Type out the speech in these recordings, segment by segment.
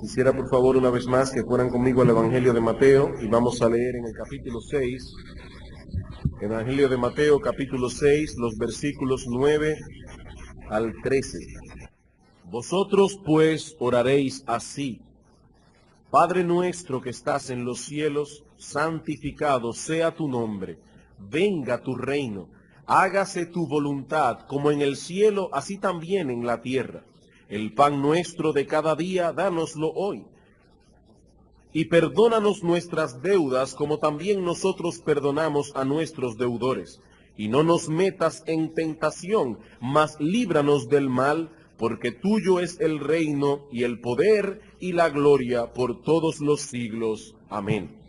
Quisiera por favor una vez más que fueran conmigo al Evangelio de Mateo y vamos a leer en el capítulo 6, Evangelio de Mateo capítulo 6, los versículos 9 al 13. Vosotros pues oraréis así: Padre nuestro que estás en los cielos, santificado sea tu nombre, venga tu reino, hágase tu voluntad como en el cielo, así también en la tierra. El pan nuestro de cada día, dánoslo hoy. Y perdónanos nuestras deudas, como también nosotros perdonamos a nuestros deudores. Y no nos metas en tentación, mas líbranos del mal, porque tuyo es el reino, y el poder, y la gloria, por todos los siglos. Amén.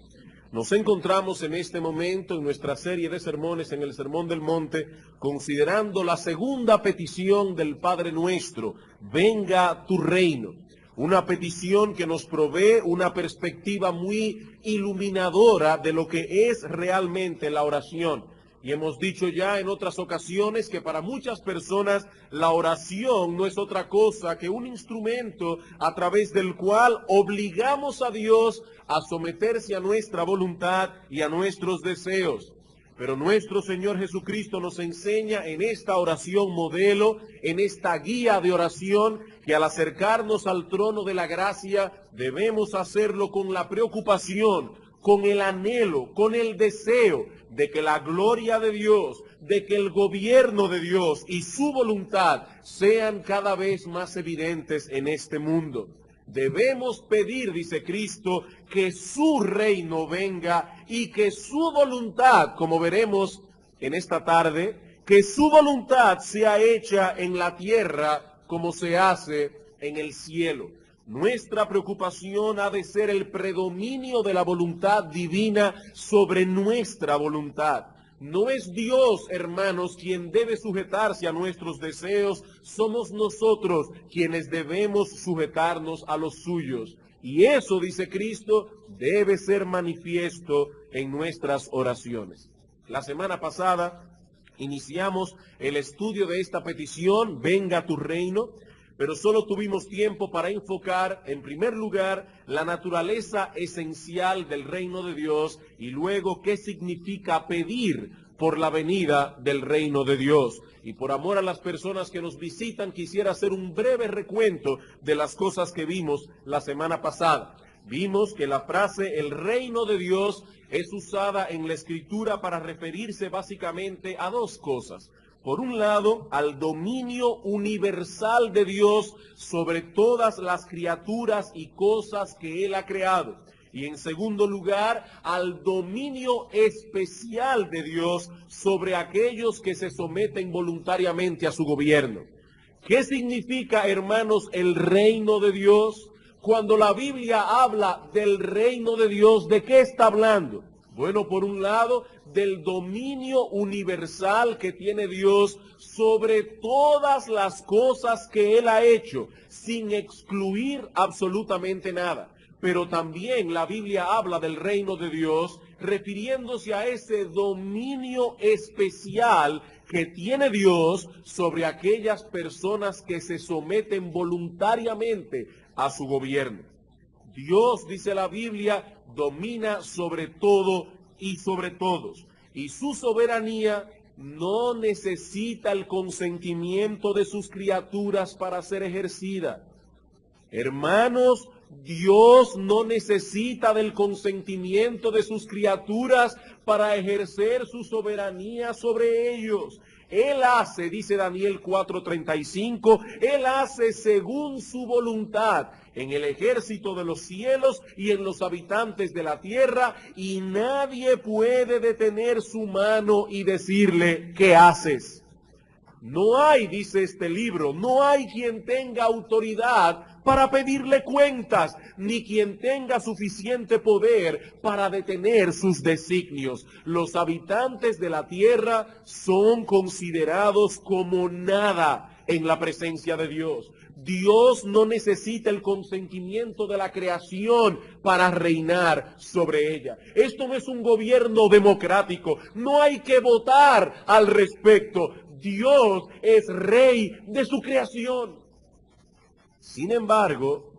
Nos encontramos en este momento en nuestra serie de sermones en el Sermón del Monte, considerando la segunda petición del Padre Nuestro: venga tu reino. Una petición que nos provee una perspectiva muy iluminadora de lo que es realmente la oración. Y hemos dicho ya en otras ocasiones que para muchas personas la oración no es otra cosa que un instrumento a través del cual obligamos a Dios a someterse a nuestra voluntad y a nuestros deseos. Pero nuestro Señor Jesucristo nos enseña en esta oración modelo, en esta guía de oración, que al acercarnos al trono de la gracia debemos hacerlo con la preocupación, con el anhelo, con el deseo de que la gloria de Dios, de que el gobierno de Dios y su voluntad sean cada vez más evidentes en este mundo. Debemos pedir, dice Cristo, que su reino venga y que su voluntad, como veremos en esta tarde, que su voluntad sea hecha en la tierra como se hace en el cielo. Nuestra preocupación ha de ser el predominio de la voluntad divina sobre nuestra voluntad. No es Dios, hermanos, quien debe sujetarse a nuestros deseos, somos nosotros quienes debemos sujetarnos a los suyos. Y eso, dice Cristo, debe ser manifiesto en nuestras oraciones. La semana pasada iniciamos el estudio de esta petición: venga tu reino. Pero solo tuvimos tiempo para enfocar, en primer lugar, la naturaleza esencial del reino de Dios y luego qué significa pedir por la venida del reino de Dios. Y por amor a las personas que nos visitan, quisiera hacer un breve recuento de las cosas que vimos la semana pasada. Vimos que la frase "el reino de Dios" es usada en la Escritura para referirse básicamente a dos cosas. Por un lado, al dominio universal de Dios sobre todas las criaturas y cosas que Él ha creado. Y en segundo lugar, al dominio especial de Dios sobre aquellos que se someten voluntariamente a su gobierno. ¿Qué significa, hermanos, el reino de Dios? Cuando la Biblia habla del reino de Dios, ¿de qué está hablando? Bueno, por un lado, del dominio universal que tiene Dios sobre todas las cosas que Él ha hecho, sin excluir absolutamente nada. Pero también la Biblia habla del reino de Dios refiriéndose a ese dominio especial que tiene Dios sobre aquellas personas que se someten voluntariamente a su gobierno. Dios, dice la Biblia, domina sobre todo y sobre todos. Y su soberanía no necesita el consentimiento de sus criaturas para ser ejercida. Hermanos, Dios no necesita del consentimiento de sus criaturas para ejercer su soberanía sobre ellos. Él hace, dice Daniel 4:35, Él hace según su voluntad en el ejército de los cielos y en los habitantes de la tierra, y nadie puede detener su mano y decirle: ¿qué haces? No hay, dice este libro, no hay quien tenga autoridad para pedirle cuentas, ni quien tenga suficiente poder para detener sus designios. Los habitantes de la tierra son considerados como nada en la presencia de Dios. Dios no necesita el consentimiento de la creación para reinar sobre ella. Esto no es un gobierno democrático, no hay que votar al respecto. Dios es rey de su creación. Sin embargo,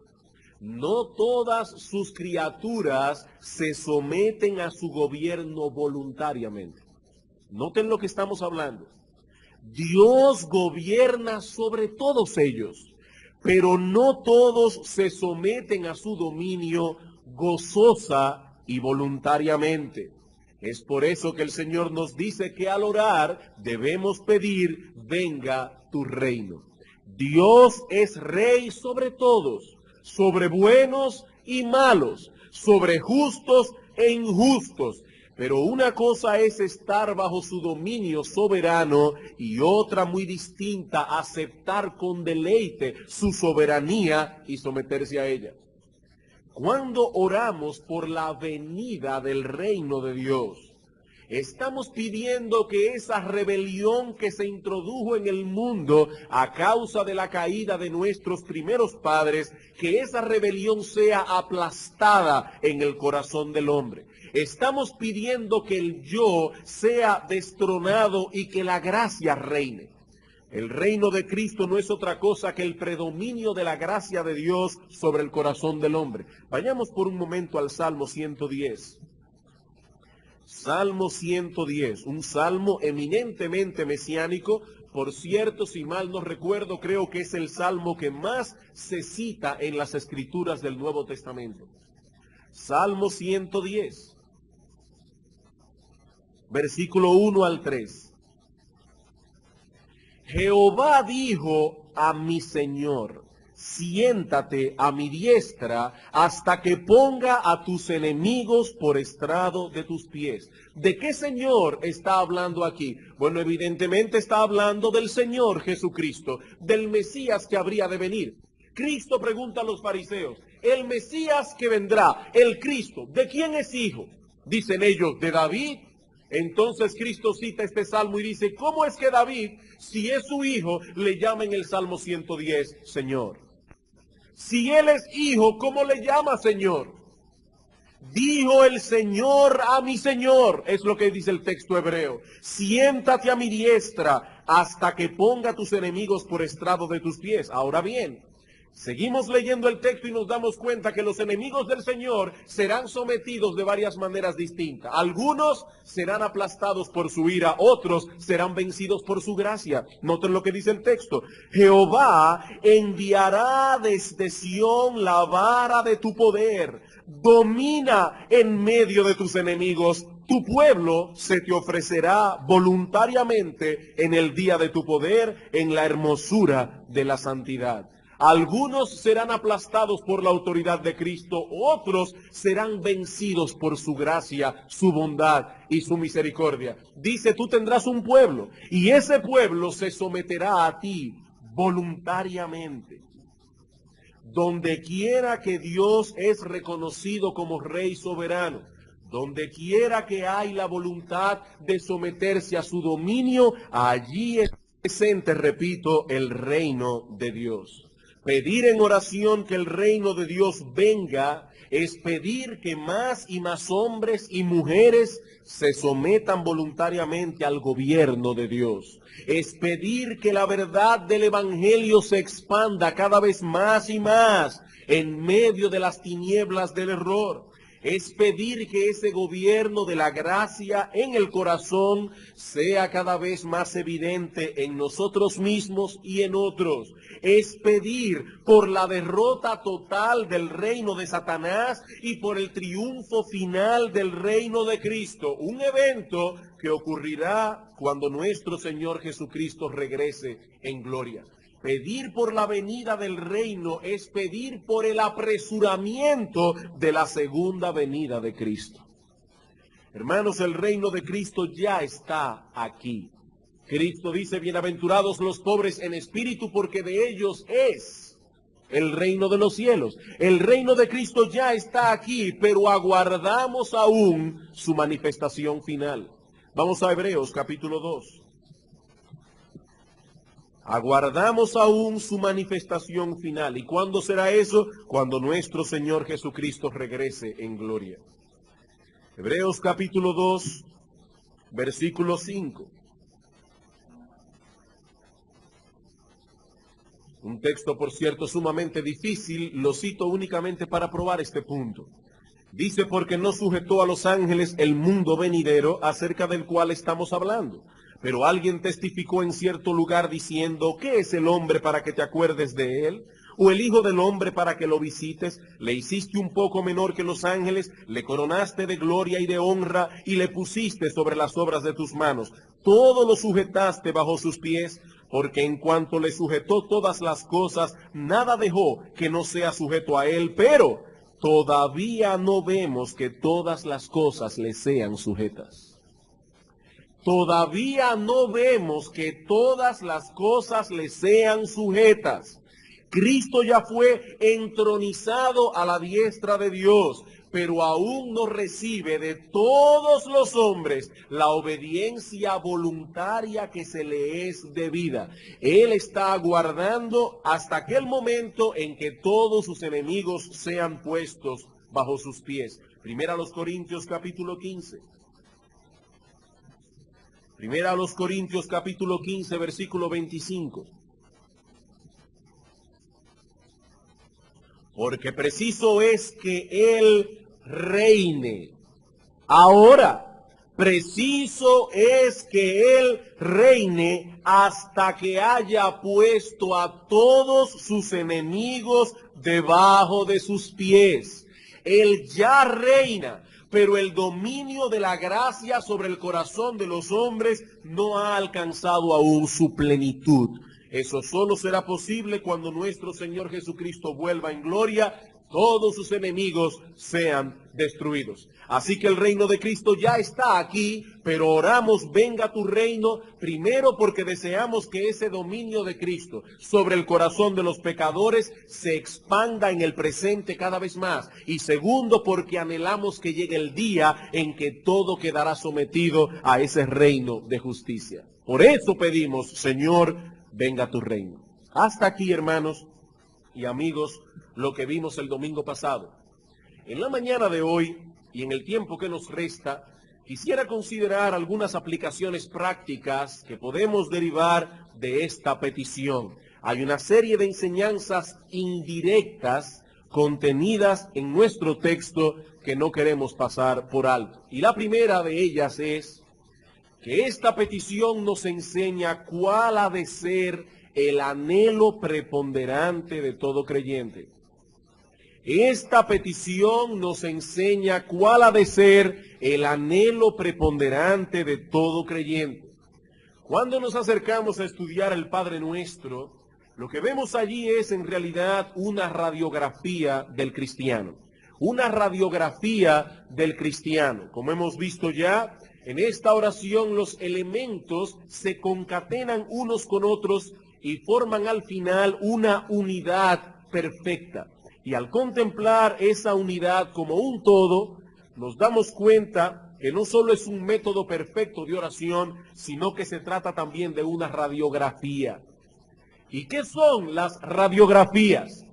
No todas sus criaturas se someten a su gobierno voluntariamente. Noten lo que estamos hablando. Dios gobierna sobre todos ellos, pero no todos se someten a su dominio gozosa y voluntariamente. Es por eso que el Señor nos dice que al orar debemos pedir, venga tu reino. Dios es rey sobre todos, sobre buenos y malos, sobre justos e injustos. Pero una cosa es estar bajo su dominio soberano y otra muy distinta, aceptar con deleite su soberanía y someterse a ella. Cuando oramos por la venida del reino de Dios, estamos pidiendo que esa rebelión que se introdujo en el mundo a causa de la caída de nuestros primeros padres, que esa rebelión sea aplastada en el corazón del hombre. Estamos pidiendo que el yo sea destronado y que la gracia reine. El reino de Cristo no es otra cosa que el predominio de la gracia de Dios sobre el corazón del hombre. Vayamos por un momento al Salmo 110. Salmo 110, un salmo eminentemente mesiánico. Por cierto, si mal no recuerdo, creo que es el salmo que más se cita en las escrituras del Nuevo Testamento. Salmo 110, versículo 1 al 3. Jehová dijo a mi Señor, siéntate a mi diestra hasta que ponga a tus enemigos por estrado de tus pies. ¿De qué Señor está hablando aquí? Bueno, evidentemente está hablando del Señor Jesucristo, del Mesías que habría de venir. Cristo pregunta a los fariseos, el Mesías que vendrá, el Cristo, ¿de quién es hijo? Dicen ellos, de David. Entonces Cristo cita este salmo y dice, ¿cómo es que David, si es su hijo, le llama en el Salmo 110, Señor? Si él es hijo, ¿cómo le llama Señor? Dijo el Señor a mi Señor, es lo que dice el texto hebreo, siéntate a mi diestra hasta que ponga a tus enemigos por estrado de tus pies. Ahora bien, seguimos leyendo el texto y nos damos cuenta que los enemigos del Señor serán sometidos de varias maneras distintas. Algunos serán aplastados por su ira, otros serán vencidos por su gracia. Noten lo que dice el texto. Jehová enviará desde Sión la vara de tu poder. Domina en medio de tus enemigos. Tu pueblo se te ofrecerá voluntariamente en el día de tu poder, en la hermosura de la santidad. Algunos serán aplastados por la autoridad de Cristo, otros serán vencidos por su gracia, su bondad y su misericordia. Dice, tú tendrás un pueblo y ese pueblo se someterá a ti voluntariamente. Donde quiera que Dios es reconocido como Rey soberano, donde quiera que hay la voluntad de someterse a su dominio, allí es presente, repito, el reino de Dios. Pedir en oración que el reino de Dios venga es pedir que más y más hombres y mujeres se sometan voluntariamente al gobierno de Dios. Es pedir que la verdad del Evangelio se expanda cada vez más y más en medio de las tinieblas del error. Es pedir que ese gobierno de la gracia en el corazón sea cada vez más evidente en nosotros mismos y en otros. Es pedir por la derrota total del reino de Satanás y por el triunfo final del reino de Cristo. Un evento que ocurrirá cuando nuestro Señor Jesucristo regrese en gloria. Pedir por la venida del reino es pedir por el apresuramiento de la segunda venida de Cristo. Hermanos, el reino de Cristo ya está aquí. Cristo dice, bienaventurados los pobres en espíritu, porque de ellos es el reino de los cielos. El reino de Cristo ya está aquí, pero aguardamos aún su manifestación final. Vamos a Hebreos capítulo 2. Aguardamos aún su manifestación final. ¿Y cuándo será eso? Cuando nuestro Señor Jesucristo regrese en gloria. Hebreos capítulo 2, versículo 5. Un texto, por cierto, sumamente difícil, lo cito únicamente para probar este punto. Dice, porque no sujetó a los ángeles el mundo venidero acerca del cual estamos hablando. Pero alguien testificó en cierto lugar diciendo, ¿qué es el hombre para que te acuerdes de él? ¿O el hijo del hombre para que lo visites? Le hiciste un poco menor que los ángeles, le coronaste de gloria y de honra, y le pusiste sobre las obras de tus manos. Todo lo sujetaste bajo sus pies, porque en cuanto le sujetó todas las cosas, nada dejó que no sea sujeto a él, pero todavía no vemos que todas las cosas le sean sujetas. Todavía no vemos que todas las cosas le sean sujetas. Cristo ya fue entronizado a la diestra de Dios, pero aún no recibe de todos los hombres la obediencia voluntaria que se le es debida. Él está aguardando hasta aquel momento en que todos sus enemigos sean puestos bajo sus pies. Primera a los Corintios capítulo 15. Primera a los Corintios capítulo 15, versículo 25. Porque preciso es que Él reine. Ahora, preciso es que Él reine hasta que haya puesto a todos sus enemigos debajo de sus pies. Él ya reina, pero el dominio de la gracia sobre el corazón de los hombres no ha alcanzado aún su plenitud. Eso solo será posible cuando nuestro Señor Jesucristo vuelva en gloria, todos sus enemigos sean destruidos. Así que el reino de Cristo ya está aquí, pero oramos, venga tu reino, primero porque deseamos que ese dominio de Cristo sobre el corazón de los pecadores se expanda en el presente cada vez más. Y segundo, porque anhelamos que llegue el día en que todo quedará sometido a ese reino de justicia. Por eso pedimos, Señor, venga tu reino. Hasta aquí, hermanos y amigos, lo que vimos el domingo pasado. En la mañana de hoy y en el tiempo que nos resta, quisiera considerar algunas aplicaciones prácticas que podemos derivar de esta petición. Hay una serie de enseñanzas indirectas contenidas en nuestro texto que no queremos pasar por alto. Y la primera de ellas es que esta petición nos enseña cuál ha de ser el anhelo preponderante de todo creyente. Esta petición nos enseña cuál ha de ser el anhelo preponderante de todo creyente. Cuando nos acercamos a estudiar el Padre Nuestro, lo que vemos allí es en realidad una radiografía del cristiano. Una radiografía del cristiano. Como hemos visto ya, en esta oración los elementos se concatenan unos con otros y forman al final una unidad perfecta. Y al contemplar esa unidad como un todo, nos damos cuenta que no solo es un método perfecto de oración, sino que se trata también de una radiografía. ¿Y qué son las radiografías?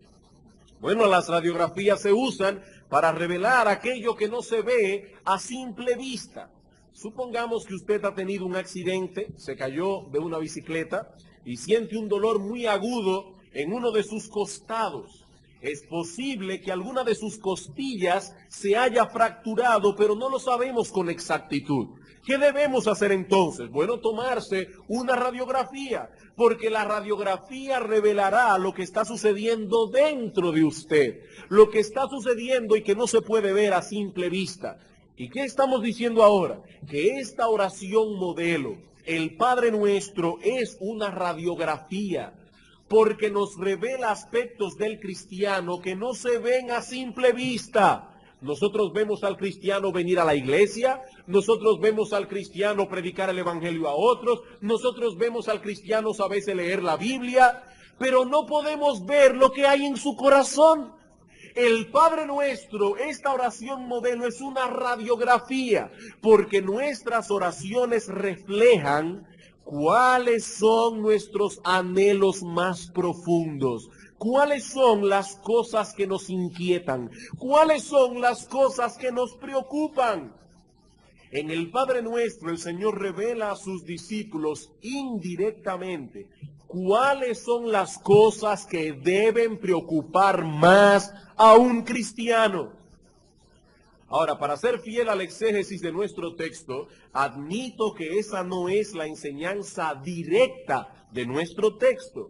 Bueno, las radiografías se usan para revelar aquello que no se ve a simple vista. Supongamos que usted ha tenido un accidente, se cayó de una bicicleta y siente un dolor muy agudo en uno de sus costados. Es posible que alguna de sus costillas se haya fracturado, pero no lo sabemos con exactitud. ¿Qué debemos hacer entonces? Bueno, tomarse una radiografía, porque la radiografía revelará lo que está sucediendo dentro de usted, lo que está sucediendo y que no se puede ver a simple vista. ¿Y qué estamos diciendo ahora? Que esta oración modelo, el Padre Nuestro, es una radiografía, porque nos revela aspectos del cristiano que no se ven a simple vista. Nosotros vemos al cristiano venir a la iglesia, nosotros vemos al cristiano predicar el evangelio a otros, nosotros vemos al cristiano a veces leer la Biblia, pero no podemos ver lo que hay en su corazón. El Padre Nuestro, esta oración modelo, es una radiografía, porque nuestras oraciones reflejan cuáles son nuestros anhelos más profundos, cuáles son las cosas que nos inquietan, cuáles son las cosas que nos preocupan. En el Padre Nuestro, el Señor revela a sus discípulos indirectamente ¿cuáles son las cosas que deben preocupar más a un cristiano? Ahora, para ser fiel al exégesis de nuestro texto, admito que esa no es la enseñanza directa de nuestro texto.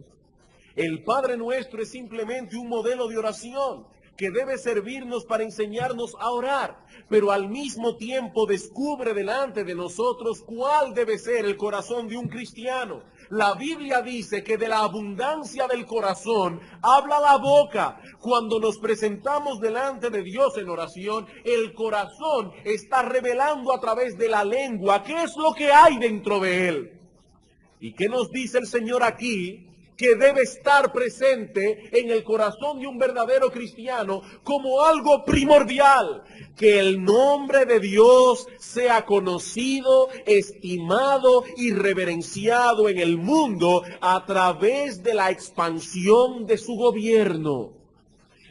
El Padre Nuestro es simplemente un modelo de oración que debe servirnos para enseñarnos a orar, pero al mismo tiempo descubre delante de nosotros cuál debe ser el corazón de un cristiano. La Biblia dice que de la abundancia del corazón habla la boca. Cuando nos presentamos delante de Dios en oración, el corazón está revelando a través de la lengua qué es lo que hay dentro de él. ¿Y qué nos dice el Señor aquí? Que debe estar presente en el corazón de un verdadero cristiano como algo primordial, que el nombre de Dios sea conocido, estimado y reverenciado en el mundo a través de la expansión de su gobierno.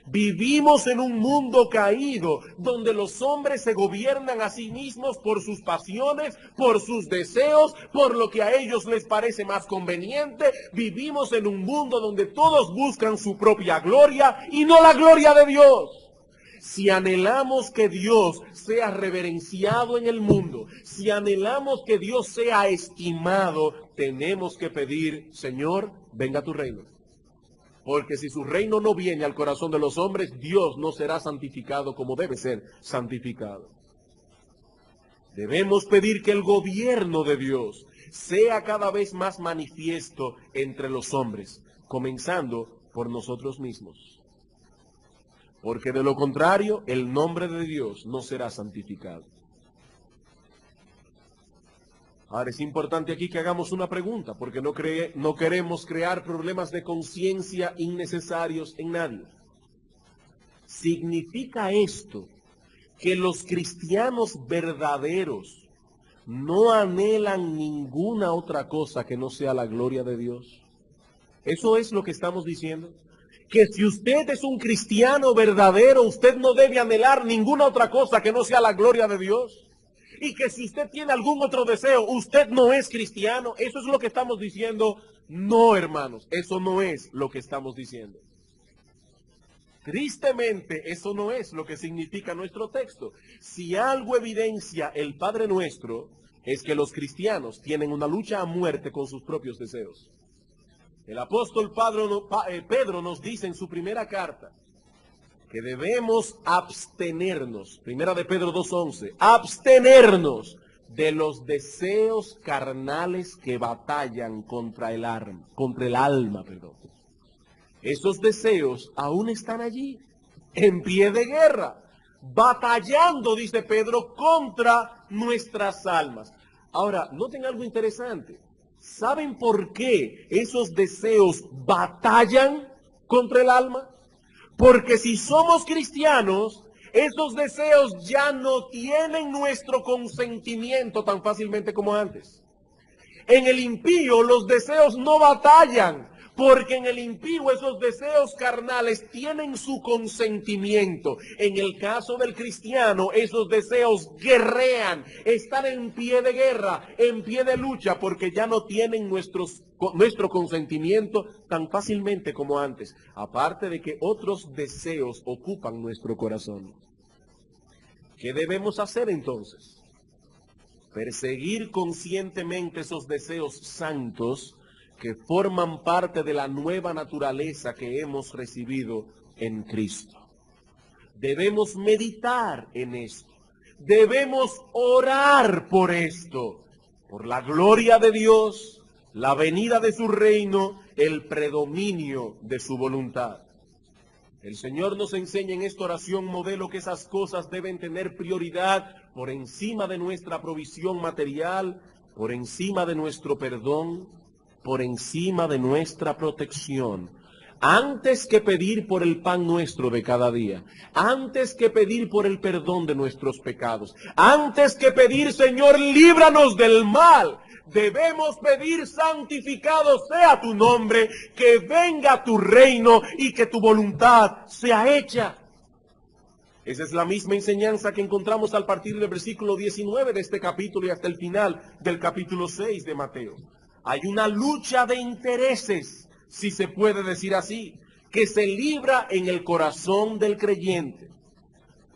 Vivimos en un mundo caído, donde los hombres se gobiernan a sí mismos por sus pasiones, por sus deseos, por lo que a ellos les parece más conveniente. Vivimos en un mundo donde todos buscan su propia gloria y no la gloria de Dios. Si anhelamos que Dios sea reverenciado en el mundo, si anhelamos que Dios sea estimado, tenemos que pedir, Señor, venga a tu reino. Porque si su reino no viene al corazón de los hombres, Dios no será santificado como debe ser santificado. Debemos pedir que el gobierno de Dios sea cada vez más manifiesto entre los hombres, comenzando por nosotros mismos. Porque de lo contrario, el nombre de Dios no será santificado. Ahora es importante aquí que hagamos una pregunta, porque no queremos crear problemas de conciencia innecesarios en nadie. ¿Significa esto que los cristianos verdaderos no anhelan ninguna otra cosa que no sea la gloria de Dios? ¿Eso es lo que estamos diciendo? Que si usted es un cristiano verdadero, usted no debe anhelar ninguna otra cosa que no sea la gloria de Dios. Y que si usted tiene algún otro deseo, usted no es cristiano. ¿Eso es lo que estamos diciendo? No, hermanos, eso no es lo que estamos diciendo. Tristemente, eso no es lo que significa nuestro texto. Si algo evidencia el Padre Nuestro, es que los cristianos tienen una lucha a muerte con sus propios deseos. El apóstol Pedro nos dice en su primera carta que debemos abstenernos, primera de Pedro 2:11, abstenernos de los deseos carnales que batallan contra el alma. Esos deseos aún están allí, en pie de guerra, batallando, dice Pedro, contra nuestras almas. Ahora, noten algo interesante. ¿Saben por qué esos deseos batallan contra el alma? Porque si somos cristianos, esos deseos ya no tienen nuestro consentimiento tan fácilmente como antes. En el impío los deseos no batallan, porque en el impío esos deseos carnales tienen su consentimiento. En el caso del cristiano, esos deseos guerrean, están en pie de guerra, en pie de lucha, porque ya no tienen nuestro consentimiento tan fácilmente como antes. Aparte de que otros deseos ocupan nuestro corazón. ¿Qué debemos hacer entonces? Perseguir conscientemente esos deseos santos que forman parte de la nueva naturaleza que hemos recibido en Cristo. Debemos meditar en esto. Debemos orar por esto, por la gloria de Dios, la venida de su reino, el predominio de su voluntad. El Señor nos enseña en esta oración modelo que esas cosas deben tener prioridad por encima de nuestra provisión material, por encima de nuestro perdón, por encima de nuestra protección. Antes que pedir por el pan nuestro de cada día, antes que pedir por el perdón de nuestros pecados, antes que pedir, Señor, líbranos del mal, debemos pedir, santificado sea tu nombre, que venga tu reino y que tu voluntad sea hecha. Esa es la misma enseñanza que encontramos al partir del versículo 19 de este capítulo y hasta el final del capítulo 6 de Mateo. Hay una lucha de intereses, si se puede decir así, que se libra en el corazón del creyente.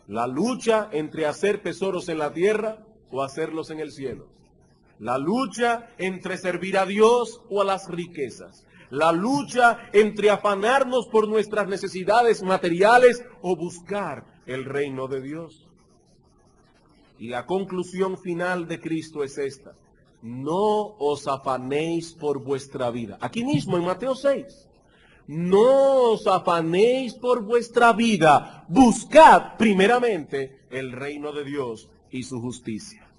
La lucha entre hacer tesoros en la tierra o hacerlos en el cielo. La lucha entre servir a Dios o a las riquezas. La lucha entre afanarnos por nuestras necesidades materiales o buscar el reino de Dios. Y la conclusión final de Cristo es esta: no os afanéis por vuestra vida. Aquí mismo en Mateo 6. No os afanéis por vuestra vida. Buscad primeramente el reino de Dios y su justicia.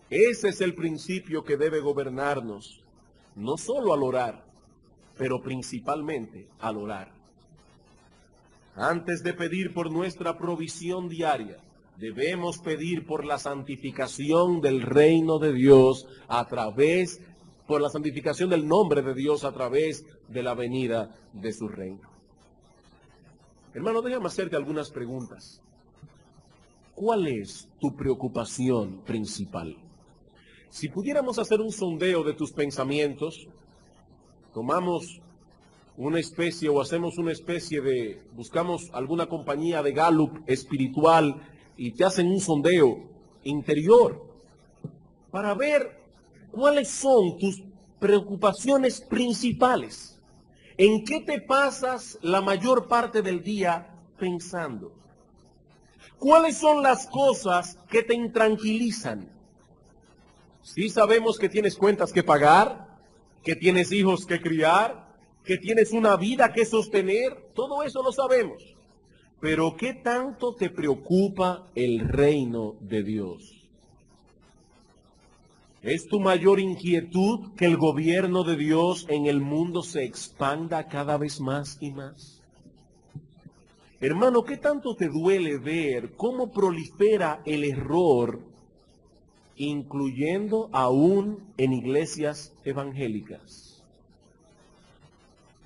Ese es el principio que debe gobernarnos, no solo al orar, pero principalmente al orar. Antes de pedir por nuestra provisión diaria, debemos pedir por la santificación del reino de Dios por la santificación del nombre de Dios a través de la venida de su reino. Hermano, déjame hacerte algunas preguntas. ¿Cuál es tu preocupación principal? Si pudiéramos hacer un sondeo de tus pensamientos, tomamos una especie o hacemos una especie de, buscamos alguna compañía de Gallup espiritual y te hacen un sondeo interior para ver cuáles son tus preocupaciones principales. ¿En qué te pasas la mayor parte del día pensando? ¿Cuáles son las cosas que te intranquilizan? Sí sabemos que tienes cuentas que pagar, que tienes hijos que criar, que tienes una vida que sostener, todo eso lo sabemos. Pero ¿qué tanto te preocupa el reino de Dios? ¿Es tu mayor inquietud que el gobierno de Dios en el mundo se expanda cada vez más y más? Hermano, ¿qué tanto te duele ver cómo prolifera el error, incluyendo aún en iglesias evangélicas?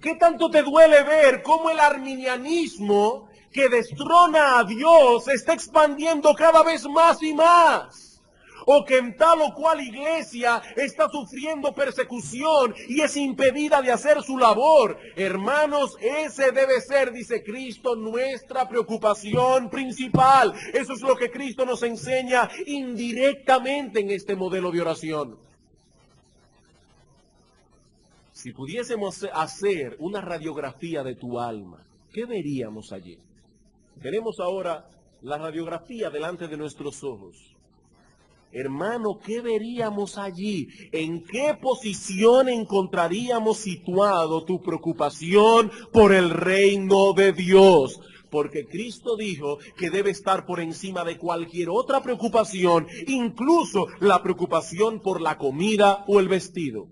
¿Qué tanto te duele ver cómo el arminianismo, que destrona a Dios, se está expandiendo cada vez más y más? O que en tal o cual iglesia está sufriendo persecución y es impedida de hacer su labor. Hermanos, ese debe ser, dice Cristo, nuestra preocupación principal. Eso es lo que Cristo nos enseña indirectamente en este modelo de oración. Si pudiésemos hacer una radiografía de tu alma, ¿qué veríamos allí? Tenemos ahora la radiografía delante de nuestros ojos. Hermano, ¿qué veríamos allí? ¿En qué posición encontraríamos situado tu preocupación por el reino de Dios? Porque Cristo dijo que debe estar por encima de cualquier otra preocupación, incluso la preocupación por la comida o el vestido.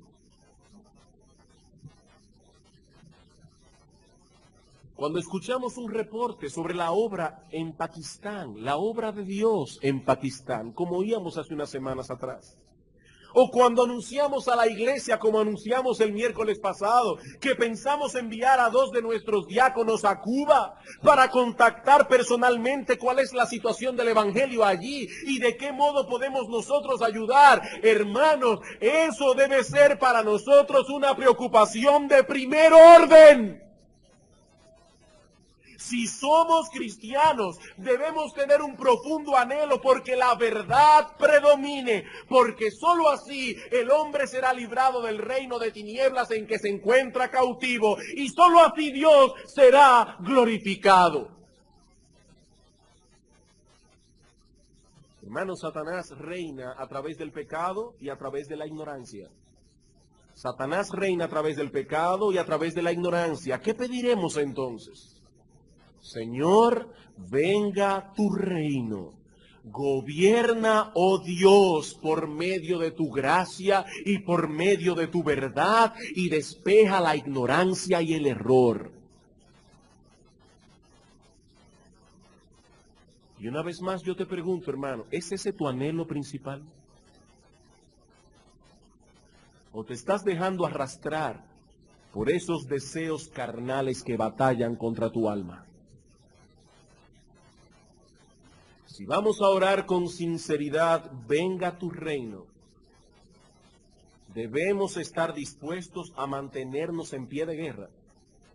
Cuando escuchamos un reporte sobre la obra en Pakistán, la obra de Dios en Pakistán, como oíamos hace unas semanas atrás, o cuando anunciamos a la iglesia, como anunciamos el miércoles pasado, que pensamos enviar a 2 de nuestros diáconos a Cuba para contactar personalmente cuál es la situación del evangelio allí y de qué modo podemos nosotros ayudar. Hermanos, eso debe ser para nosotros una preocupación de primer orden. Si somos cristianos, debemos tener un profundo anhelo porque la verdad predomine, porque sólo así el hombre será librado del reino de tinieblas en que se encuentra cautivo, y sólo así Dios será glorificado. Hermano, Satanás reina a través del pecado y a través de la ignorancia. Satanás reina a través del pecado y a través de la ignorancia. ¿Qué pediremos entonces? Señor, venga tu reino. Gobierna, oh Dios, por medio de tu gracia y por medio de tu verdad, y despeja la ignorancia y el error. Y una vez más yo te pregunto, hermano, ¿es ese tu anhelo principal? ¿O te estás dejando arrastrar por esos deseos carnales que batallan contra tu alma? Si vamos a orar con sinceridad, venga tu reino. Debemos estar dispuestos a mantenernos en pie de guerra.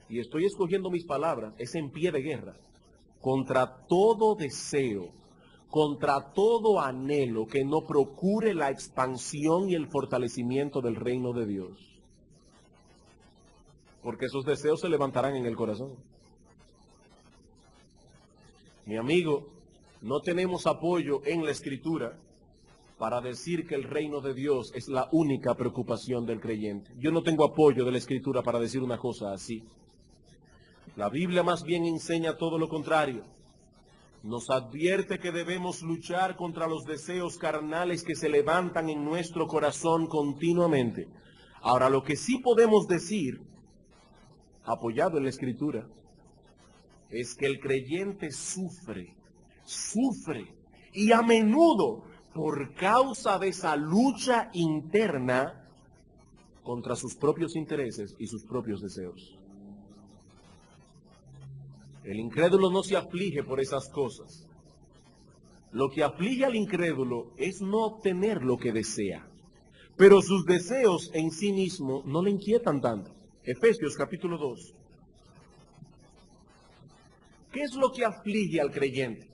Y estoy escogiendo mis palabras, es en pie de guerra. Contra todo deseo, contra todo anhelo que no procure la expansión y el fortalecimiento del reino de Dios. Porque esos deseos se levantarán en el corazón. Mi amigo, no tenemos apoyo en la Escritura para decir que el reino de Dios es la única preocupación del creyente. Yo no tengo apoyo de la Escritura para decir una cosa así. La Biblia más bien enseña todo lo contrario. Nos advierte que debemos luchar contra los deseos carnales que se levantan en nuestro corazón continuamente. Ahora, lo que sí podemos decir, apoyado en la Escritura, es que el creyente sufre, y a menudo por causa de esa lucha interna contra sus propios intereses y sus propios deseos. El incrédulo no se aflige por esas cosas. Lo que aflige al incrédulo es no obtener lo que desea, pero sus deseos en sí mismo no le inquietan tanto. Efesios capítulo 2. ¿Qué es lo que aflige al creyente?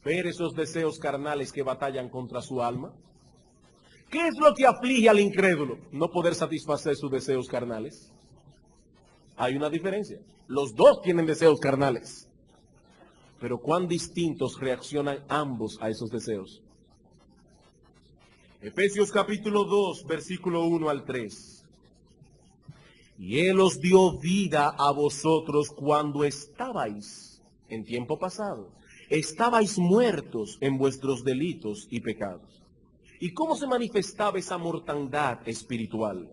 Ver esos deseos carnales que batallan contra su alma. ¿Qué es lo que aflige al incrédulo? No poder satisfacer sus deseos carnales. Hay una diferencia. Los dos tienen deseos carnales. Pero cuán distintos reaccionan ambos a esos deseos. Efesios capítulo 2, versículo 1 al 3. Y Él os dio vida a vosotros cuando estabais, en tiempo pasado, estabais muertos en vuestros delitos y pecados. ¿Y cómo se manifestaba esa mortandad espiritual?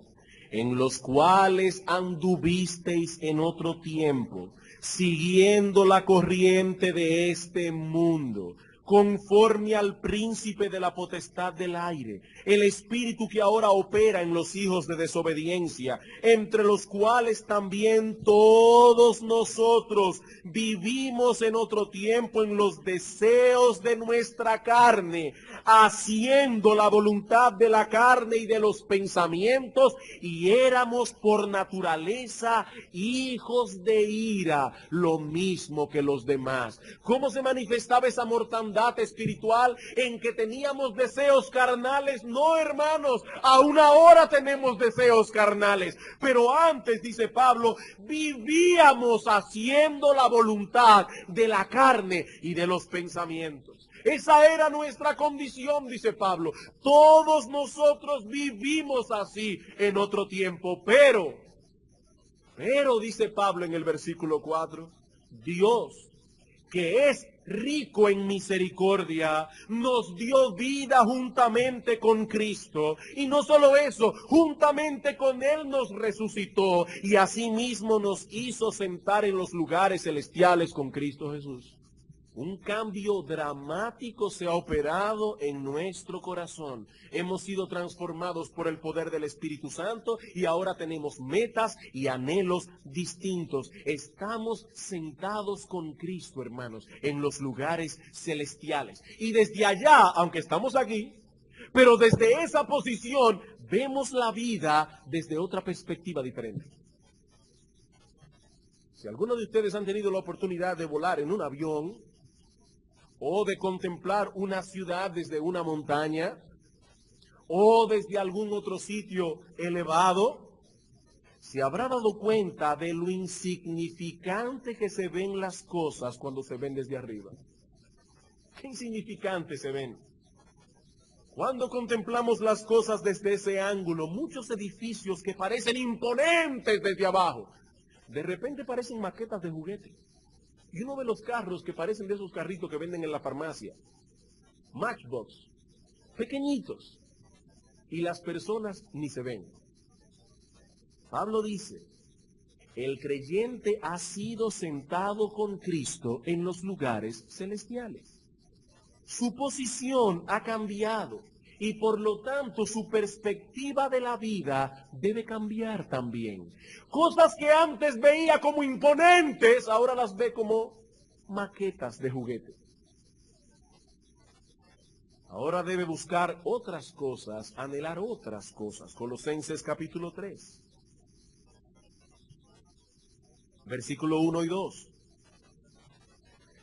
En los cuales anduvisteis en otro tiempo, siguiendo la corriente de este mundo, conforme al príncipe de la potestad del aire, el espíritu que ahora opera en los hijos de desobediencia, entre los cuales también todos nosotros vivimos en otro tiempo en los deseos de nuestra carne, haciendo la voluntad de la carne y de los pensamientos, y éramos por naturaleza hijos de ira, lo mismo que los demás. ¿Cómo se manifestaba esa mortandad espiritual? En que teníamos deseos carnales. No, hermanos, aún ahora tenemos deseos carnales, pero antes, dice Pablo, vivíamos haciendo la voluntad de la carne y de los pensamientos. Esa era nuestra condición, dice Pablo. Todos nosotros vivimos así en otro tiempo, pero dice Pablo en el versículo 4, Dios, que es rico en misericordia, nos dio vida juntamente con Cristo, y no solo eso, juntamente con Él nos resucitó, y asimismo nos hizo sentar en los lugares celestiales con Cristo Jesús. Un cambio dramático se ha operado en nuestro corazón. Hemos sido transformados por el poder del Espíritu Santo y ahora tenemos metas y anhelos distintos. Estamos sentados con Cristo, hermanos, en los lugares celestiales. Y desde allá, aunque estamos aquí, pero desde esa posición vemos la vida desde otra perspectiva diferente. Si alguno de ustedes han tenido la oportunidad de volar en un avión, o de contemplar una ciudad desde una montaña, o desde algún otro sitio elevado, se habrá dado cuenta de lo insignificante que se ven las cosas cuando se ven desde arriba. ¿Qué insignificantes se ven? Cuando contemplamos las cosas desde ese ángulo, muchos edificios que parecen imponentes desde abajo, de repente parecen maquetas de juguete. Y uno ve los carros que parecen de esos carritos que venden en la farmacia, Matchbox, pequeñitos, y las personas ni se ven. Pablo dice, el creyente ha sido sentado con Cristo en los lugares celestiales. Su posición ha cambiado y por lo tanto su perspectiva de la vida debe cambiar también. Cosas que antes veía como imponentes, ahora las ve como maquetas de juguete. Ahora debe buscar otras cosas, anhelar otras cosas. Colosenses capítulo 3, versículo 1 y 2.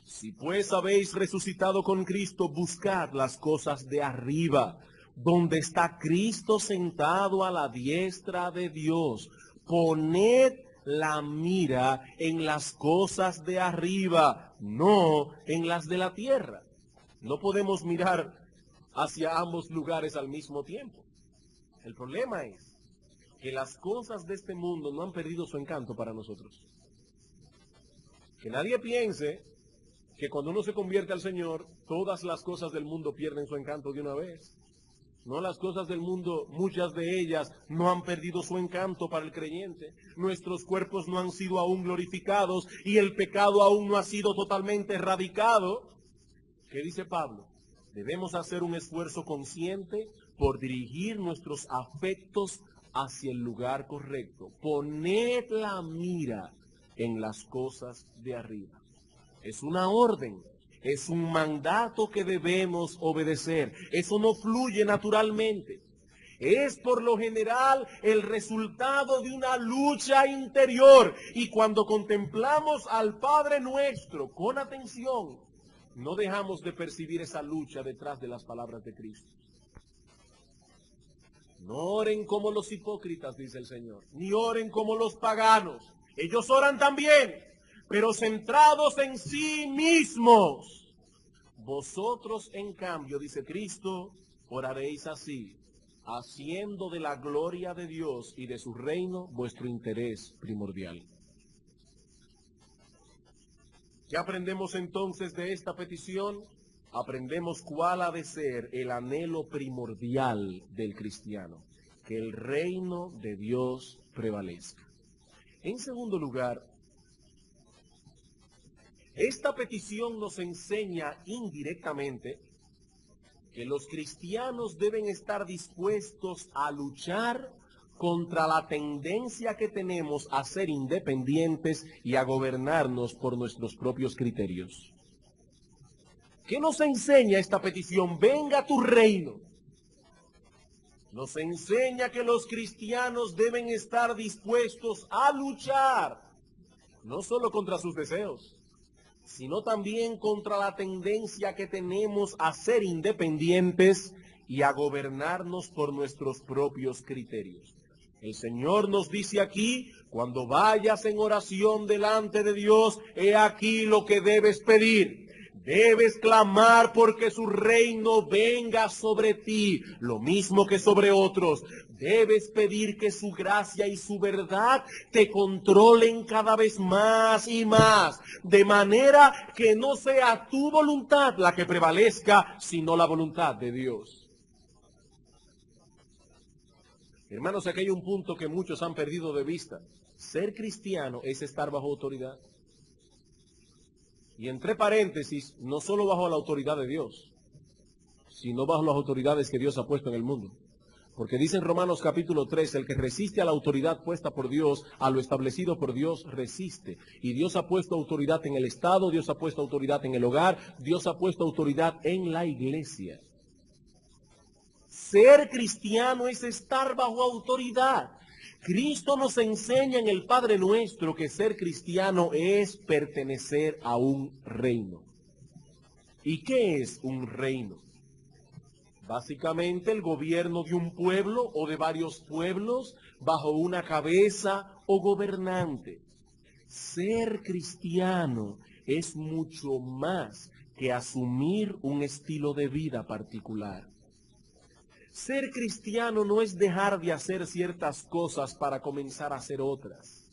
Si pues habéis resucitado con Cristo, buscad las cosas de arriba, donde está Cristo sentado a la diestra de Dios. Poned la mira en las cosas de arriba, no en las de la tierra. No podemos mirar hacia ambos lugares al mismo tiempo. El problema es que las cosas de este mundo no han perdido su encanto para nosotros. Que nadie piense que cuando uno se convierte al Señor, todas las cosas del mundo pierden su encanto de una vez. No, las cosas del mundo, muchas de ellas no han perdido su encanto para el creyente. Nuestros cuerpos no han sido aún glorificados y el pecado aún no ha sido totalmente erradicado. ¿Qué dice Pablo? Debemos hacer un esfuerzo consciente por dirigir nuestros afectos hacia el lugar correcto. Poned la mira en las cosas de arriba. Es una orden, es un mandato que debemos obedecer. Eso no fluye naturalmente. Es por lo general el resultado de una lucha interior. Y cuando contemplamos al Padre nuestro con atención, no dejamos de percibir esa lucha detrás de las palabras de Cristo. No oren como los hipócritas, dice el Señor, ni oren como los paganos. Ellos oran también, pero centrados en sí mismos. Vosotros, en cambio, dice Cristo, oraréis así, haciendo de la gloria de Dios y de su reino vuestro interés primordial. ¿Qué aprendemos entonces de esta petición? Aprendemos cuál ha de ser el anhelo primordial del cristiano, que el reino de Dios prevalezca. En segundo lugar, esta petición nos enseña indirectamente que los cristianos deben estar dispuestos a luchar contra la tendencia que tenemos a ser independientes y a gobernarnos por nuestros propios criterios. ¿Qué nos enseña esta petición? Venga tu reino. Nos enseña que los cristianos deben estar dispuestos a luchar, no solo contra sus deseos, sino también contra la tendencia que tenemos a ser independientes y a gobernarnos por nuestros propios criterios. El Señor nos dice aquí, cuando vayas en oración delante de Dios, he aquí lo que debes pedir. Debes clamar porque su reino venga sobre ti, lo mismo que sobre otros. Debes pedir que su gracia y su verdad te controlen cada vez más y más, de manera que no sea tu voluntad la que prevalezca, sino la voluntad de Dios. Hermanos, aquí hay un punto que muchos han perdido de vista. Ser cristiano es estar bajo autoridad. Y entre paréntesis, no solo bajo la autoridad de Dios, sino bajo las autoridades que Dios ha puesto en el mundo. Porque dice en Romanos capítulo 3, el que resiste a la autoridad puesta por Dios, a lo establecido por Dios, resiste. Y Dios ha puesto autoridad en el Estado, Dios ha puesto autoridad en el hogar, Dios ha puesto autoridad en la iglesia. Ser cristiano es estar bajo autoridad. Cristo nos enseña en el Padre Nuestro que ser cristiano es pertenecer a un reino. ¿Y qué es un reino? Básicamente el gobierno de un pueblo o de varios pueblos bajo una cabeza o gobernante. Ser cristiano es mucho más que asumir un estilo de vida particular. Ser cristiano no es dejar de hacer ciertas cosas para comenzar a hacer otras.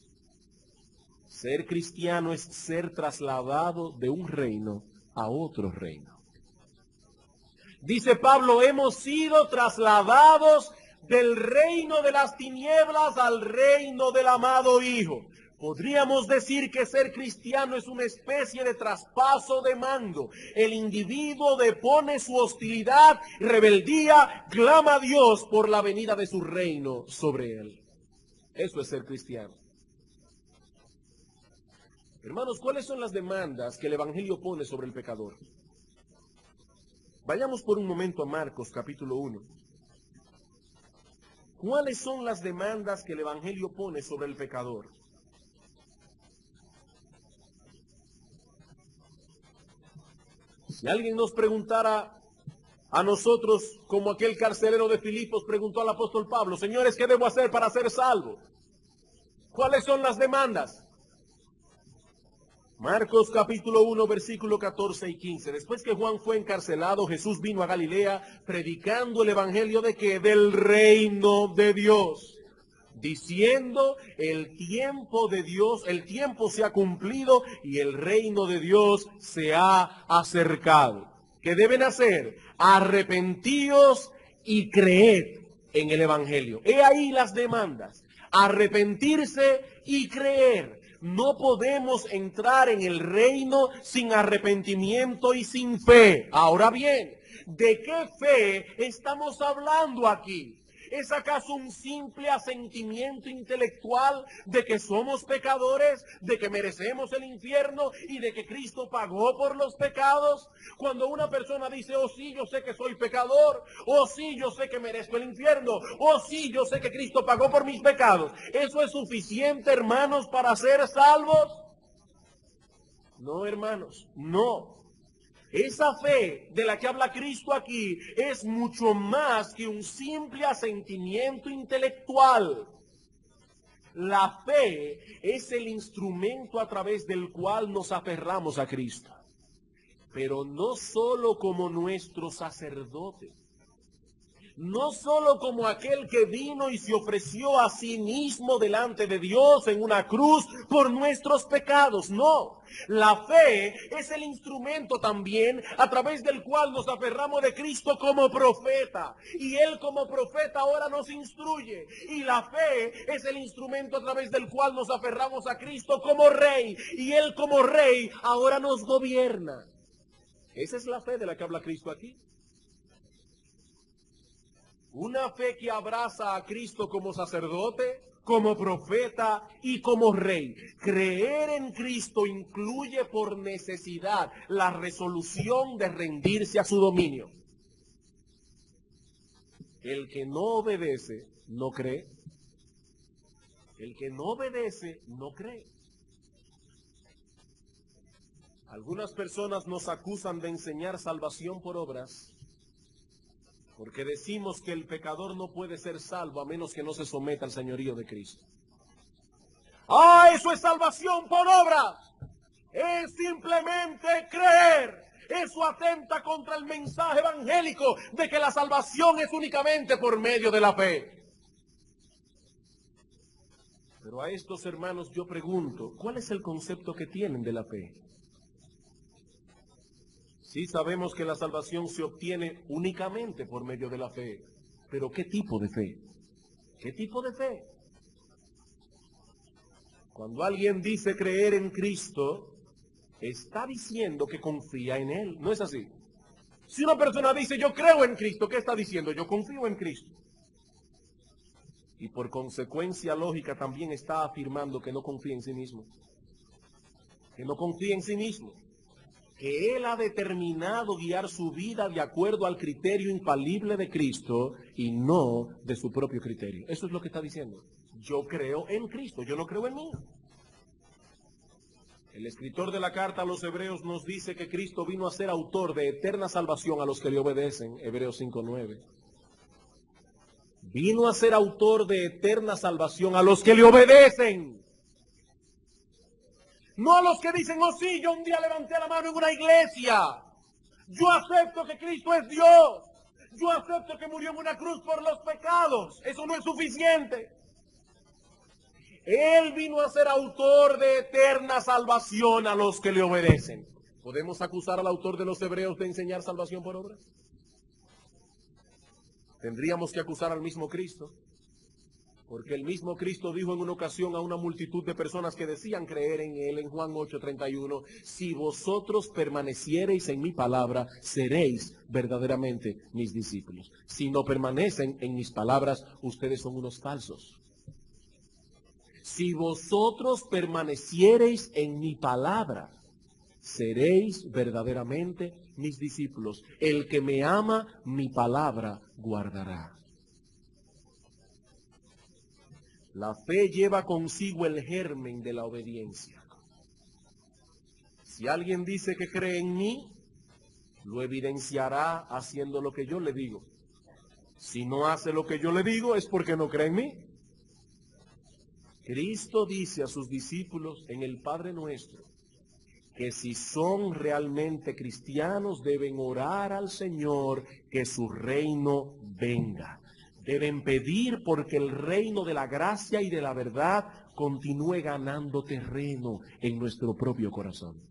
Ser cristiano es ser trasladado de un reino a otro reino. Dice Pablo, hemos sido trasladados del reino de las tinieblas al reino del amado Hijo. Podríamos decir que ser cristiano es una especie de traspaso de mando. El individuo depone su hostilidad, rebeldía, clama a Dios por la venida de su reino sobre él. Eso es ser cristiano. Hermanos, ¿cuáles son las demandas que el Evangelio pone sobre el pecador? Vayamos por un momento a Marcos capítulo 1. ¿Cuáles son las demandas que el Evangelio pone sobre el pecador? Si alguien nos preguntara a nosotros, como aquel carcelero de Filipos preguntó al apóstol Pablo, señores, ¿qué debo hacer para ser salvo? ¿Cuáles son las demandas? Marcos capítulo 1, versículo 14 y 15. Después que Juan fue encarcelado, Jesús vino a Galilea predicando el evangelio de ¿qué? Del reino de Dios, diciendo, el tiempo de Dios, el tiempo se ha cumplido y el reino de Dios se ha acercado. ¿Qué deben hacer? Arrepentíos y creed en el evangelio. He ahí las demandas. Arrepentirse y creer. No podemos entrar en el reino sin arrepentimiento y sin fe. Ahora bien, ¿de qué fe estamos hablando aquí? ¿Es acaso un simple asentimiento intelectual de que somos pecadores, de que merecemos el infierno y de que Cristo pagó por los pecados? Cuando una persona dice, oh sí, yo sé que soy pecador, oh sí, yo sé que merezco el infierno, oh sí, yo sé que Cristo pagó por mis pecados, ¿eso es suficiente, hermanos, para ser salvos? No, hermanos, no. Esa fe de la que habla Cristo aquí es mucho más que un simple asentimiento intelectual. La fe es el instrumento a través del cual nos aferramos a Cristo, pero no solo como nuestro sacerdote, no solo como aquel que vino y se ofreció a sí mismo delante de Dios en una cruz por nuestros pecados, no. La fe es el instrumento también a través del cual nos aferramos de Cristo como profeta. Y Él como profeta ahora nos instruye. Y la fe es el instrumento a través del cual nos aferramos a Cristo como Rey. Y Él como Rey ahora nos gobierna. Esa es la fe de la que habla Cristo aquí. Una fe que abraza a Cristo como sacerdote, como profeta y como rey. Creer en Cristo incluye por necesidad la resolución de rendirse a su dominio. El que no obedece, no cree. El que no obedece, no cree. Algunas personas nos acusan de enseñar salvación por obras, porque decimos que el pecador no puede ser salvo a menos que no se someta al señorío de Cristo. ¡Ah, eso es salvación por obras! Es simplemente creer. Eso atenta contra el mensaje evangélico de que la salvación es únicamente por medio de la fe. Pero a estos hermanos yo pregunto, ¿cuál es el concepto que tienen de la fe? Sí sabemos que la salvación se obtiene únicamente por medio de la fe, pero ¿qué tipo de fe? ¿Qué tipo de fe? Cuando alguien dice creer en Cristo, está diciendo que confía en Él, ¿no es así? Si una persona dice yo creo en Cristo, ¿qué está diciendo? Yo confío en Cristo. Y por consecuencia lógica también está afirmando que no confía en sí mismo. Que no confía en sí mismo. Que Él ha determinado guiar su vida de acuerdo al criterio infalible de Cristo y no de su propio criterio. Eso es lo que está diciendo. Yo creo en Cristo, yo no creo en mí. El escritor de la carta a los Hebreos nos dice que Cristo vino a ser autor de eterna salvación a los que le obedecen, Hebreos 5:9. Vino a ser autor de eterna salvación a los que le obedecen. No a los que dicen, oh sí, yo un día levanté la mano en una iglesia. Yo acepto que Cristo es Dios. Yo acepto que murió en una cruz por los pecados. Eso no es suficiente. Él vino a ser autor de eterna salvación a los que le obedecen. ¿Podemos acusar al autor de los Hebreos de enseñar salvación por obras? Tendríamos que acusar al mismo Cristo. Porque el mismo Cristo dijo en una ocasión a una multitud de personas que decían creer en Él, en Juan 8:31, si vosotros permaneciereis en mi palabra, seréis verdaderamente mis discípulos. Si no permanecen en mis palabras, ustedes son unos falsos. Si vosotros permaneciereis en mi palabra, seréis verdaderamente mis discípulos. El que me ama, mi palabra guardará. La fe lleva consigo el germen de la obediencia. Si alguien dice que cree en mí, lo evidenciará haciendo lo que yo le digo. Si no hace lo que yo le digo, es porque no cree en mí. Cristo dice a sus discípulos en el Padre Nuestro que si son realmente cristianos deben orar al Señor que su reino venga. Deben pedir porque el reino de la gracia y de la verdad continúe ganando terreno en nuestro propio corazón.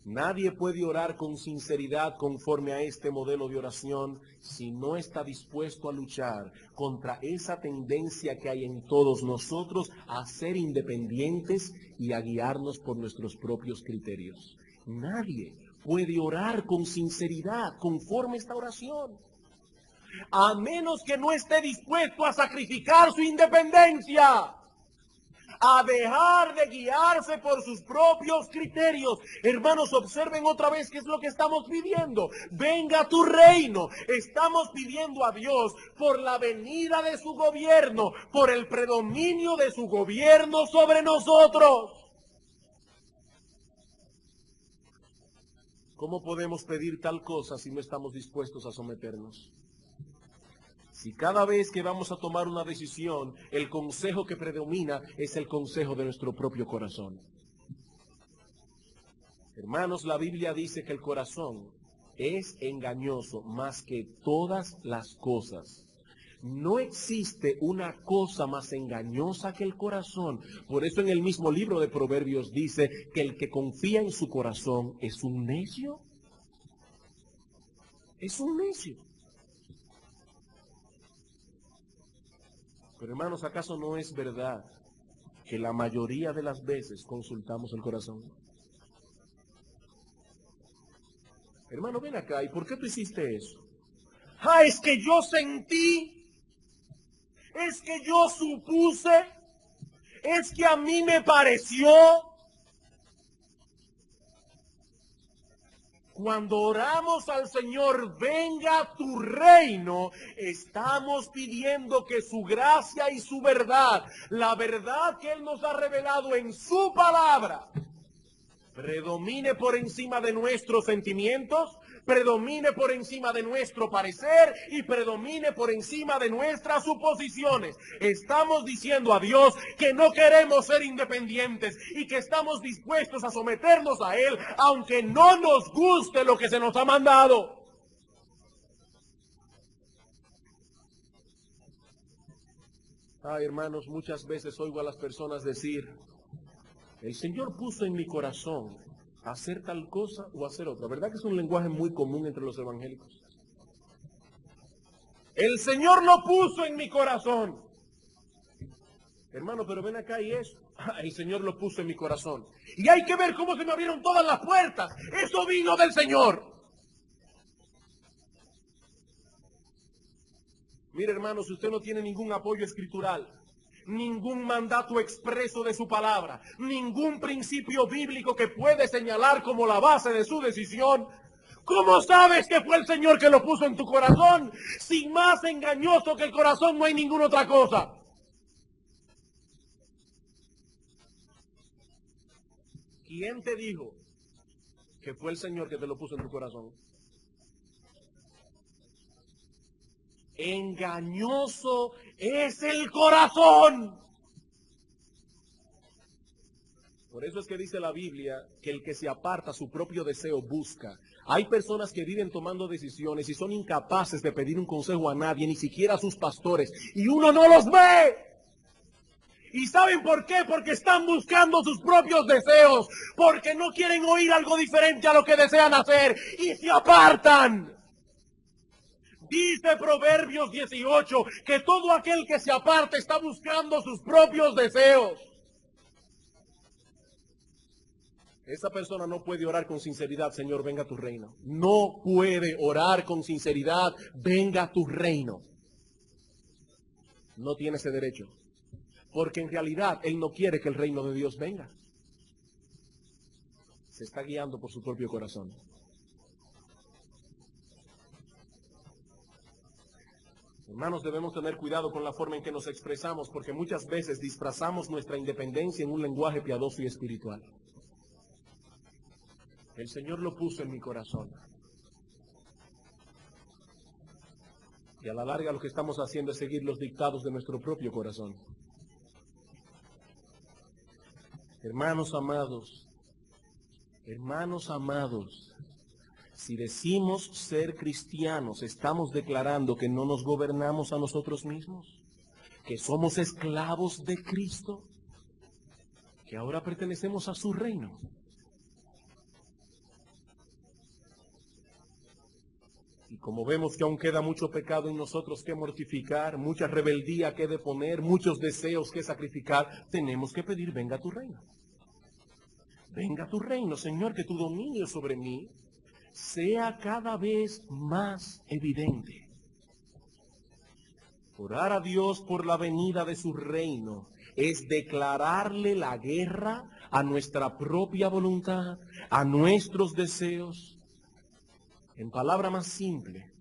Nadie puede orar con sinceridad conforme a este modelo de oración si no está dispuesto a luchar contra esa tendencia que hay en todos nosotros a ser independientes y a guiarnos por nuestros propios criterios. Nadie puede orar con sinceridad conforme a esta oración, a menos que no esté dispuesto a sacrificar su independencia, a dejar de guiarse por sus propios criterios. Hermanos, observen otra vez qué es lo que estamos pidiendo. Venga tu reino. Estamos pidiendo a Dios por la venida de su gobierno, por el predominio de su gobierno sobre nosotros. ¿Cómo podemos pedir tal cosa si no estamos dispuestos a someternos? Si cada vez que vamos a tomar una decisión, el consejo que predomina es el consejo de nuestro propio corazón. Hermanos, la Biblia dice que el corazón es engañoso más que todas las cosas. No existe una cosa más engañosa que el corazón. Por eso en el mismo libro de Proverbios dice que el que confía en su corazón es un necio. Es un necio. Pero hermanos, ¿acaso no es verdad que la mayoría de las veces consultamos el corazón? Hermano, ven acá, ¿y por qué tú hiciste eso? Ah, es que yo sentí, es que yo supuse, es que a mí me pareció. Cuando oramos al Señor, venga tu reino, estamos pidiendo que su gracia y su verdad, la verdad que Él nos ha revelado en su palabra, predomine por encima de nuestros sentimientos, predomine por encima de nuestro parecer y predomine por encima de nuestras suposiciones. Estamos diciendo a Dios que no queremos ser independientes y que estamos dispuestos a someternos a Él, aunque no nos guste lo que se nos ha mandado. Ay, hermanos, muchas veces oigo a las personas decir: el Señor puso en mi corazón hacer tal cosa o hacer otra. ¿Verdad que es un lenguaje muy común entre los evangélicos? El Señor lo puso en mi corazón. Hermano, pero ven acá y eso. El Señor lo puso en mi corazón. Y hay que ver cómo se me abrieron todas las puertas. Eso vino del Señor. Mire, hermano, si usted no tiene ningún apoyo escritural, ningún mandato expreso de su palabra, ningún principio bíblico que puede señalar como la base de su decisión, ¿cómo sabes que fue el Señor que lo puso en tu corazón? Si más engañoso que el corazón no hay ninguna otra cosa. ¿Quién te dijo que fue el Señor que te lo puso en tu corazón? Engañoso es el corazón. Por eso es que dice la Biblia que el que se aparta su propio deseo busca. Hay personas que viven tomando decisiones y son incapaces de pedir un consejo a nadie, ni siquiera a sus pastores, y uno no los ve. ¿Y saben por qué? Porque están buscando sus propios deseos, porque no quieren oír algo diferente a lo que desean hacer y se apartan. Dice Proverbios 18 que todo aquel que se aparta está buscando sus propios deseos. Esa persona no puede orar con sinceridad: Señor, venga tu reino. No puede orar con sinceridad: venga tu reino. No tiene ese derecho. Porque en realidad Él no quiere que el reino de Dios venga. se está guiando por su propio corazón. Hermanos, debemos tener cuidado con la forma en que nos expresamos, porque muchas veces disfrazamos nuestra independencia en un lenguaje piadoso y espiritual. El Señor lo puso en mi corazón. Y a la larga lo que estamos haciendo es seguir los dictados de nuestro propio corazón. Hermanos amados, si decimos ser cristianos, estamos declarando que no nos gobernamos a nosotros mismos, que somos esclavos de Cristo, que ahora pertenecemos a su reino. Y como vemos que aún queda mucho pecado en nosotros que mortificar, mucha rebeldía que deponer, muchos deseos que sacrificar, tenemos que pedir, venga a tu reino. Venga a tu reino, Señor, que tu dominio sobre mí sea cada vez más evidente. Orar a Dios por la venida de su reino es declararle la guerra a nuestra propia voluntad, a nuestros deseos. En palabra más simple,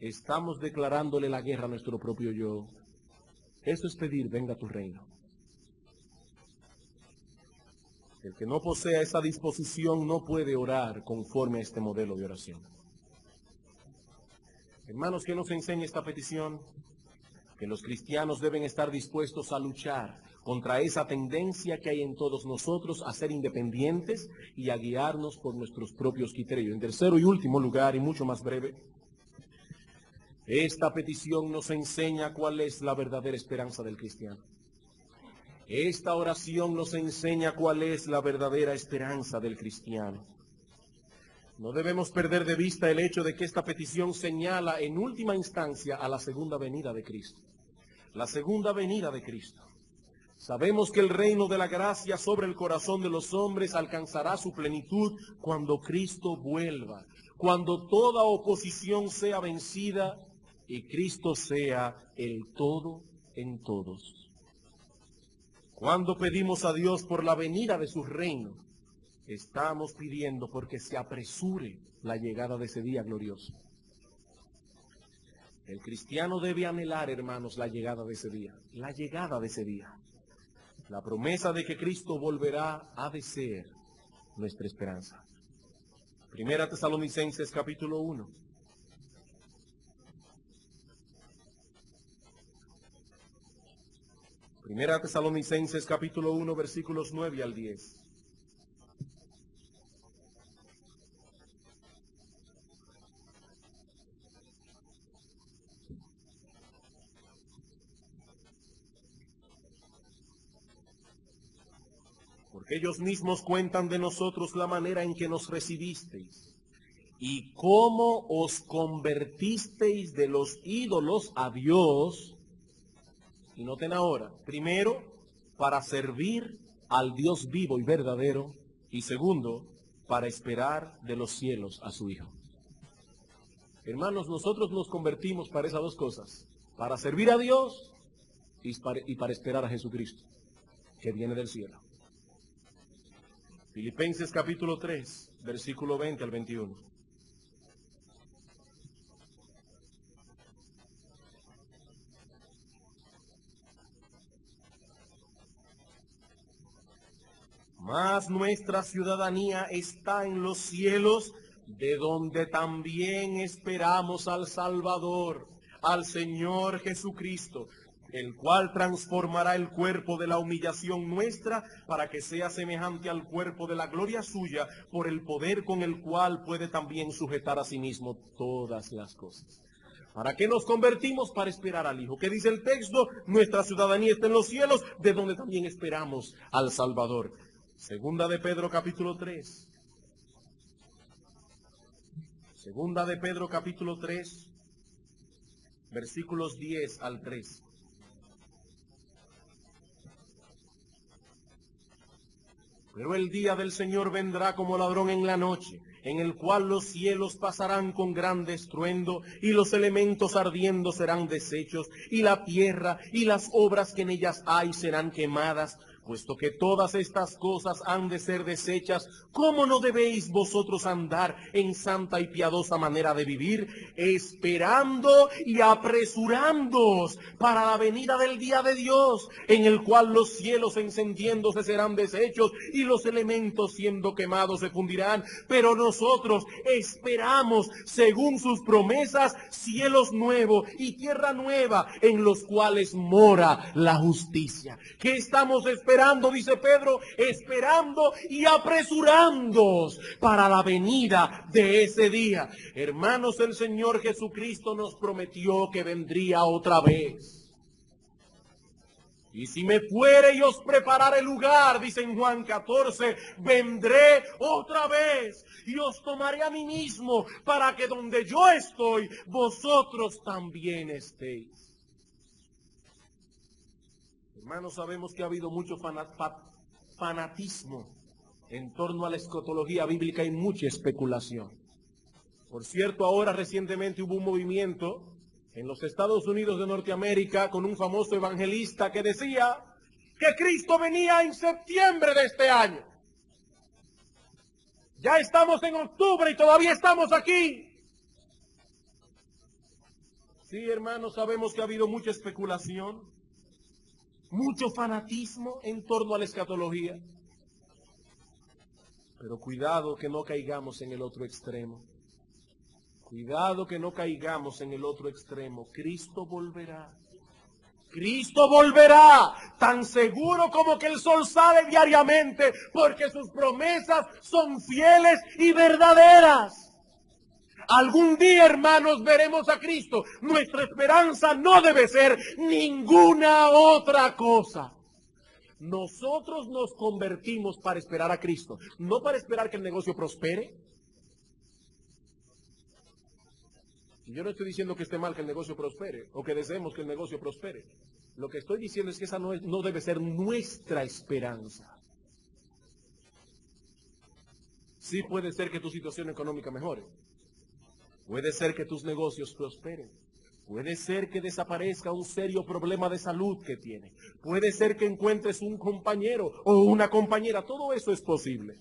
estamos declarándole la guerra a nuestro propio yo. Eso es pedir, venga a tu reino. El que no posea esa disposición no puede orar conforme a este modelo de oración. Hermanos, ¿qué nos enseña esta petición? Que los cristianos deben estar dispuestos a luchar contra esa tendencia que hay en todos nosotros a ser independientes y a guiarnos por nuestros propios criterios. En tercero y último lugar, y mucho más breve, esta petición nos enseña cuál es la verdadera esperanza del cristiano. Esta oración nos enseña cuál es la verdadera esperanza del cristiano. No debemos perder de vista el hecho de que esta petición señala en última instancia a la segunda venida de Cristo. La segunda venida de Cristo. Sabemos que el reino de la gracia sobre el corazón de los hombres alcanzará su plenitud cuando Cristo vuelva, cuando toda oposición sea vencida y Cristo sea el todo en todos. Cuando pedimos a Dios por la venida de su reino, estamos pidiendo porque se apresure la llegada de ese día glorioso. El cristiano debe anhelar, hermanos, la llegada de ese día. La llegada de ese día. La promesa de que Cristo volverá ha de ser nuestra esperanza. Primera Tesalonicenses capítulo 1. Primera Tesalonicenses capítulo 1, versículos 9 al 10. Porque ellos mismos cuentan de nosotros la manera en que nos recibisteis y cómo os convertisteis de los ídolos a Dios. Y noten ahora, primero, para servir al Dios vivo y verdadero, y segundo, para esperar de los cielos a su Hijo. Hermanos, nosotros nos convertimos para esas dos cosas, para servir a Dios y para esperar a Jesucristo, que viene del cielo. Filipenses capítulo 3, versículo 20 al 21. Mas nuestra ciudadanía está en los cielos, de donde también esperamos al Salvador, al Señor Jesucristo, el cual transformará el cuerpo de la humillación nuestra para que sea semejante al cuerpo de la gloria suya, por el poder con el cual puede también sujetar a sí mismo todas las cosas. ¿Para qué nos convertimos? Para esperar al Hijo. ¿Qué dice el texto? Nuestra ciudadanía está en los cielos, de donde también esperamos al Salvador. Segunda de Pedro capítulo 3. Segunda de Pedro capítulo 3, versículos 10 al 13. Pero el día del Señor vendrá como ladrón en la noche, en el cual los cielos pasarán con gran estruendo, y los elementos ardiendo serán deshechos, y la tierra y las obras que en ellas hay serán quemadas. Puesto que todas estas cosas han de ser deshechas, ¿cómo no debéis vosotros andar en santa y piadosa manera de vivir, esperando y apresurándoos para la venida del día de Dios, en el cual los cielos encendiéndose serán deshechos y los elementos siendo quemados se fundirán? Pero nosotros esperamos, según sus promesas, cielos nuevos y tierra nueva, en los cuales mora la justicia. ¿Qué estamos esperando? Dice Pedro, esperando y apresurándoos para la venida de ese día. Hermanos, el Señor Jesucristo nos prometió que vendría otra vez. Y si me fuere y os prepararé lugar, dice en Juan 14, vendré otra vez y os tomaré a mí mismo, para que donde yo estoy, vosotros también estéis. Hermanos, sabemos que ha habido mucho fanatismo en torno a la escatología bíblica y mucha especulación. Por cierto, ahora recientemente hubo un movimiento en los Estados Unidos de Norteamérica con un famoso evangelista que decía que Cristo venía en septiembre de este año. Ya estamos en octubre y todavía estamos aquí. Sí, hermanos, sabemos que ha habido mucha especulación, mucho fanatismo en torno a la escatología. Pero cuidado que no caigamos en el otro extremo. Cuidado que no caigamos en el otro extremo. Cristo volverá. Cristo volverá, tan seguro como que el sol sale diariamente, porque sus promesas son fieles y verdaderas. Algún día, hermanos, veremos a Cristo. Nuestra esperanza no debe ser ninguna otra cosa. Nosotros nos convertimos para esperar a Cristo, no para esperar que el negocio prospere. Yo no estoy diciendo que esté mal que el negocio prospere o que deseemos que el negocio prospere. Lo que estoy diciendo es que esa no debe ser nuestra esperanza. Sí puede ser que tu situación económica mejore. Puede ser que tus negocios prosperen. Puede ser que desaparezca un serio problema de salud que tienes. Puede ser que encuentres un compañero o una compañera. Todo eso es posible.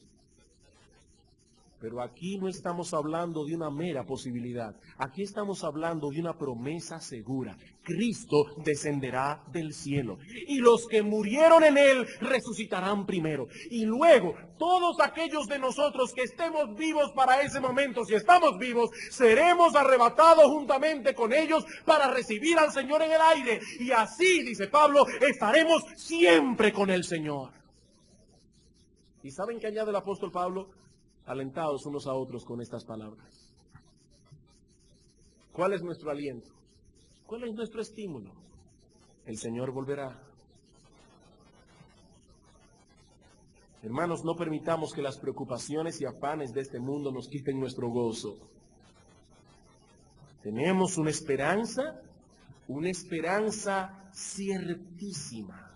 Pero aquí no estamos hablando de una mera posibilidad. Aquí estamos hablando de una promesa segura. Cristo descenderá del cielo. Y los que murieron en Él resucitarán primero. Y luego, todos aquellos de nosotros que estemos vivos para ese momento, si estamos vivos, seremos arrebatados juntamente con ellos para recibir al Señor en el aire. Y así, dice Pablo, estaremos siempre con el Señor. ¿Y saben qué añade el apóstol Pablo? Alentados unos a otros con estas palabras. ¿Cuál es nuestro aliento? ¿Cuál es nuestro estímulo? El Señor volverá. Hermanos, no permitamos que las preocupaciones y afanes de este mundo nos quiten nuestro gozo. Tenemos una esperanza ciertísima.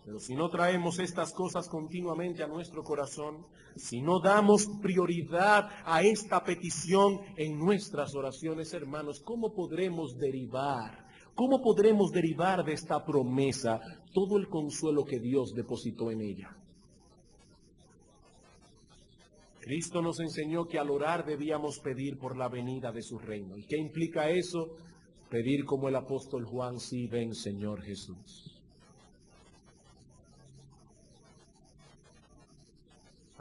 Pero si no traemos estas cosas continuamente a nuestro corazón, si no damos prioridad a esta petición en nuestras oraciones, hermanos, ¿cómo podremos derivar de esta promesa todo el consuelo que Dios depositó en ella? Cristo nos enseñó que al orar debíamos pedir por la venida de su reino. ¿Y qué implica eso? Pedir como el apóstol Juan: sí, ven, Señor Jesús.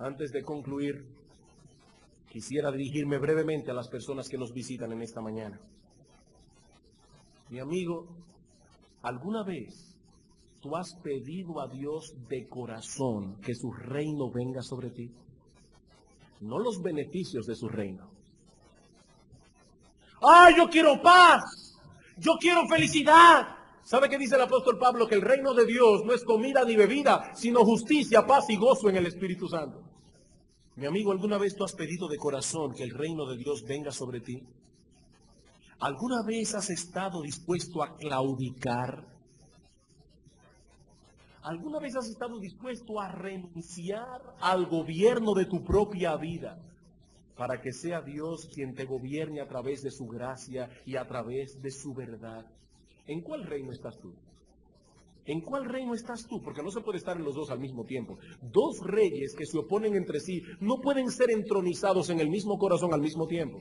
Antes de concluir, quisiera dirigirme brevemente a las personas que nos visitan en esta mañana. Mi amigo, ¿alguna vez tú has pedido a Dios de corazón que su reino venga sobre ti? No los beneficios de su reino. ¡Ah, yo quiero paz! ¡Yo quiero felicidad! ¿Sabe qué dice el apóstol Pablo? Que el reino de Dios no es comida ni bebida, sino justicia, paz y gozo en el Espíritu Santo. Mi amigo, ¿alguna vez tú has pedido de corazón que el reino de Dios venga sobre ti? ¿Alguna vez has estado dispuesto a claudicar? ¿Alguna vez has estado dispuesto a renunciar al gobierno de tu propia vida para que sea Dios quien te gobierne a través de su gracia y a través de su verdad? ¿En cuál reino estás tú? ¿En cuál reino estás tú? Porque no se puede estar en los dos al mismo tiempo. Dos reyes que se oponen entre sí no pueden ser entronizados en el mismo corazón al mismo tiempo.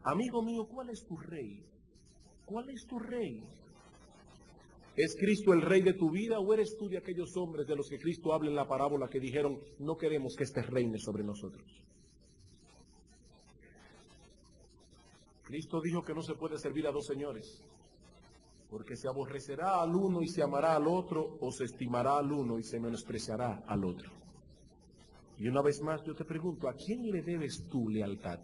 Amigo mío, ¿cuál es tu rey? ¿Cuál es tu rey? ¿Es Cristo el rey de tu vida o eres tú de aquellos hombres de los que Cristo habla en la parábola que dijeron, no queremos que este reine sobre nosotros? Cristo dijo que no se puede servir a dos señores, porque se aborrecerá al uno y se amará al otro, o se estimará al uno y se menospreciará al otro. Y una vez más yo te pregunto, ¿a quién le debes tu lealtad?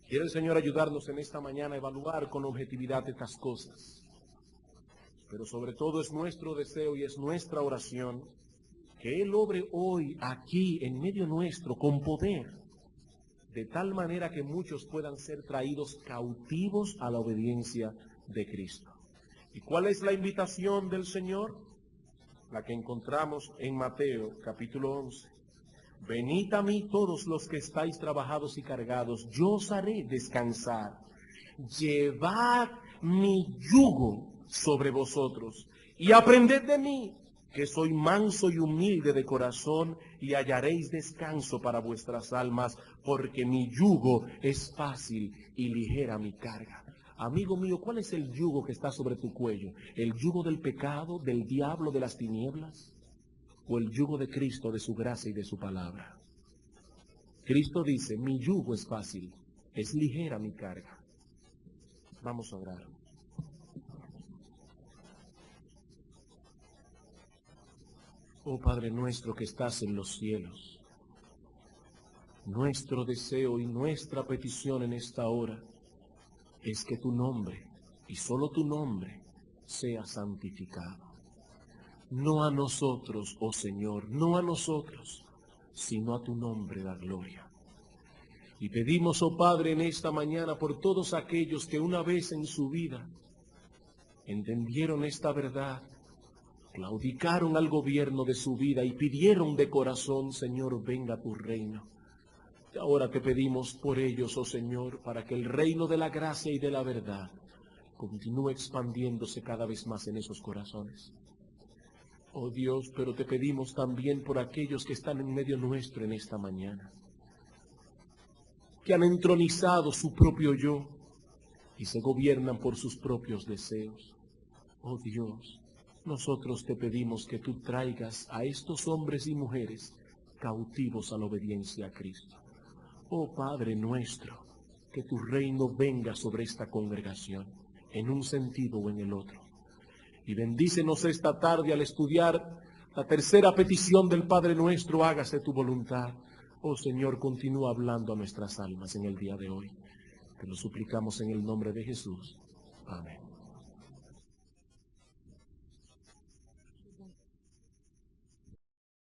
Quiere el Señor ayudarnos en esta mañana a evaluar con objetividad estas cosas. Pero sobre todo es nuestro deseo y es nuestra oración que Él obre hoy aquí en medio nuestro con poder, de tal manera que muchos puedan ser traídos cautivos a la obediencia de Cristo. ¿Y cuál es la invitación del Señor? La que encontramos en Mateo capítulo 11. Venid a mí todos los que estáis trabajados y cargados, yo os haré descansar. Llevad mi yugo sobre vosotros y aprended de mí, que soy manso y humilde de corazón, y hallaréis descanso para vuestras almas, porque mi yugo es fácil y ligera mi carga. Amigo mío, ¿cuál es el yugo que está sobre tu cuello? ¿El yugo del pecado, del diablo, de las tinieblas? ¿O el yugo de Cristo, de su gracia y de su palabra? Cristo dice, mi yugo es fácil, es ligera mi carga. Vamos a orar. Oh Padre nuestro que estás en los cielos, nuestro deseo y nuestra petición en esta hora es que tu nombre, y solo tu nombre, sea santificado. No a nosotros, oh Señor, no a nosotros, sino a tu nombre da gloria. Y pedimos, oh Padre, en esta mañana por todos aquellos que una vez en su vida entendieron esta verdad, claudicaron al gobierno de su vida y pidieron de corazón, Señor, venga tu reino. Y ahora te pedimos por ellos, oh Señor, para que el reino de la gracia y de la verdad continúe expandiéndose cada vez más en esos corazones. Oh Dios, pero te pedimos también por aquellos que están en medio nuestro en esta mañana, que han entronizado su propio yo y se gobiernan por sus propios deseos. Oh Dios, nosotros te pedimos que tú traigas a estos hombres y mujeres cautivos a la obediencia a Cristo. Oh Padre nuestro, que tu reino venga sobre esta congregación, en un sentido o en el otro. Y bendícenos esta tarde al estudiar la tercera petición del Padre nuestro, hágase tu voluntad. Oh Señor, continúa hablando a nuestras almas en el día de hoy. Te lo suplicamos en el nombre de Jesús. Amén.